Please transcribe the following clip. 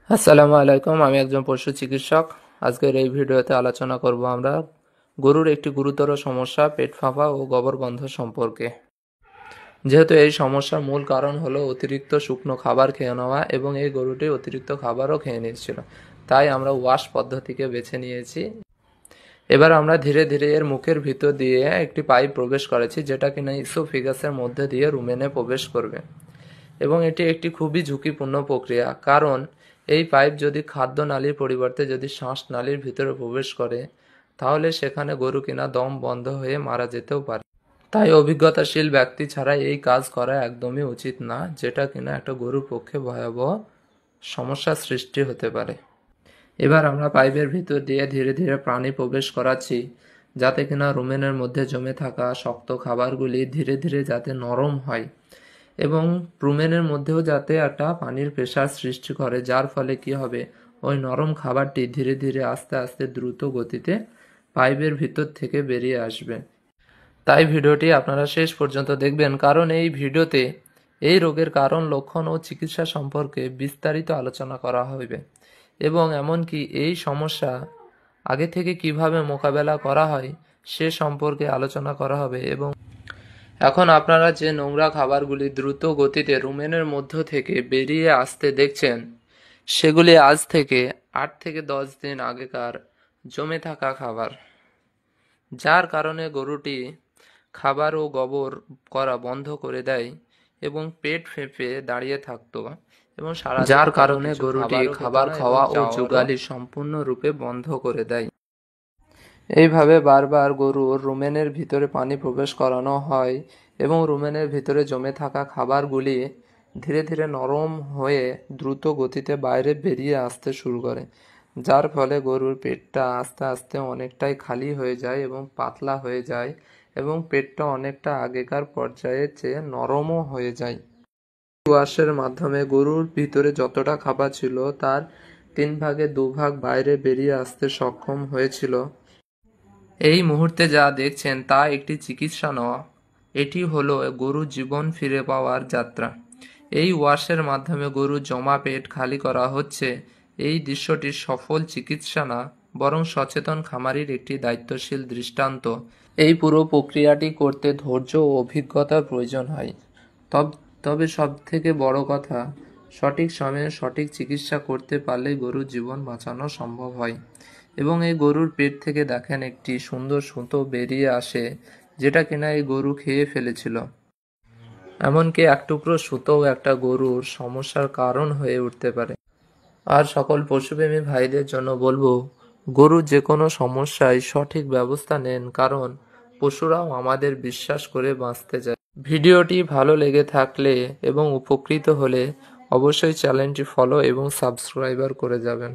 আসসালামু আলাইকুম। আমি একজন পশু চিকিৎসক। আজকের এই ভিডিওতে আলোচনা করব আমরা গরুর একটি গুরুতর সমস্যা পেট ফাঁপা ও গোবর গন্ধ সম্পর্কে। যেহেতু এই সমস্যার মূল কারণ হলো অতিরিক্ত শুকনো খাবার খেয়ে নেওয়া এবং এই গরুটি অতিরিক্ত খাবারও খেয়ে নিয়েছিল, তাই আমরা ওয়াশ পদ্ধতিকে বেছে নিয়েছি। এবার আমরা ধীরে ধীরে এর মুখের ভিতর দিয়ে একটি পাইপ প্রবেশ করেছি, যেটা কিনা ইসোফেগাসের মধ্যে দিয়ে রুমেনে প্রবেশ করবে। এবং এটি একটি খুবই ঝুঁকিপূর্ণ প্রক্রিয়া, কারণ এই পাইপ যদি খাদ্যনালীর পরিবর্তে যদি শ্বাসনালীর ভিতরে প্রবেশ করে, তাহলে সেখানে গরু কিনা দম বন্ধ হয়ে মারা যেতেও পারে। তাই অভিজ্ঞতাশীল ব্যক্তি ছাড়া এই কাজ করা একদমই উচিত না, যেটা কিনা একটা গরুর পক্ষে ভয়াবহ সমস্যার সৃষ্টি হতে পারে। এবার আমরা পাইপের ভিতর দিয়ে ধীরে ধীরে পানি প্রবেশ করাচ্ছি, যাতে কিনা রুমেনের মধ্যে জমে থাকা শক্ত খাবারগুলি ধীরে ধীরে যাতে নরম হয় এবং রুমেনের মধ্যেও যাতে একটা পানির প্রেসার সৃষ্টি করে, যার ফলে কি হবে, ওই নরম খাবারটি ধীরে ধীরে আস্তে আস্তে দ্রুত গতিতে পাইপের ভিতর থেকে বেরিয়ে আসবে। তাই ভিডিওটি আপনারা শেষ পর্যন্ত দেখবেন, কারণ এই ভিডিওতে এই রোগের কারণ, লক্ষণ ও চিকিৎসা সম্পর্কে বিস্তারিত আলোচনা করা হবে এবং এমনকি এই সমস্যা আগে থেকে কিভাবে মোকাবেলা করা হয় সে সম্পর্কে আলোচনা করা হবে। এবং এখন আপনারা যে নোংরা খাবারগুলি দ্রুত গতিতে রুমেনের মধ্য থেকে বেরিয়ে আসতে দেখছেন, সেগুলি আজ থেকে 8 থেকে 10 দিন আগেকার জমে থাকা খাবার, যার কারণে গরুটি খাবার ও গোবর করা বন্ধ করে দেয় এবং পেট ফেঁপে দাঁড়িয়ে থাকতো এবং যার কারণে গরুটি খাবার খাওয়া ও জোগালি সম্পূর্ণরূপে বন্ধ করে দেয়। এইভাবে বারবার গরুর রুমেনের ভিতরে পানি প্রবেশ করানো হয় এবং রুমেনের ভিতরে জমে থাকা খাবারগুলি ধীরে ধীরে নরম হয়ে দ্রুত গতিতে বাইরে বেরিয়ে আসতে শুরু করে, যার ফলে গরুর পেটটা আস্তে আস্তে অনেকটাই খালি হয়ে যায় এবং পাতলা হয়ে যায় এবং পেটটা অনেকটা আগেকার পর্যায়ের চেয়ে নরমও হয়ে যায়। ওয়াশের মাধ্যমে গরুর ভিতরে যতটা খাবার ছিল তার 3 ভাগে 2 ভাগ বাইরে বেরিয়ে আসতে সক্ষম হয়েছিল। এই মুহূর্তে যা দেখছেন তা একটি চিকিৎসা নয়, এটি হলো গরুর জীবন ফিরে পাওয়ার যাত্রা। এই ওয়াশের মাধ্যমে গরুর জমা পেট খালি করা হচ্ছে। এই দৃশ্যটি সফল চিকিৎসা না, বরং সচেতন খামারির একটি দায়িত্বশীল দৃষ্টান্ত। এই পুরো প্রক্রিয়াটি করতে ধৈর্য ও অভিজ্ঞতার প্রয়োজন হয়। তবে সবথেকে বড় কথা, সঠিক সময়ে সঠিক চিকিৎসা করতে পারলে গরুর জীবন বাঁচানো সম্ভব হয়। এবং এই গরুর পেট থেকে দেখেন একটি সুন্দর সুতো বেরিয়ে আসে, যেটা কিনা এই গরু খেয়ে ফেলেছিল। এমনকি এক টুকরো সুতোও একটা গরুর সমস্যার কারণ হয়ে উঠতে পারে। আর সকল পশুপ্রেমী ভাইদের জন্য বলবো, গরুর যে কোনো সমস্যায় সঠিক ব্যবস্থা নেন, কারণ পশুরাও আমাদের বিশ্বাস করে বাঁচতে চায়। ভিডিওটি ভালো লেগে থাকলে এবং উপকৃত হলে অবশ্যই চ্যানেলটি ফলো এবং সাবস্ক্রাইবার করে যাবেন।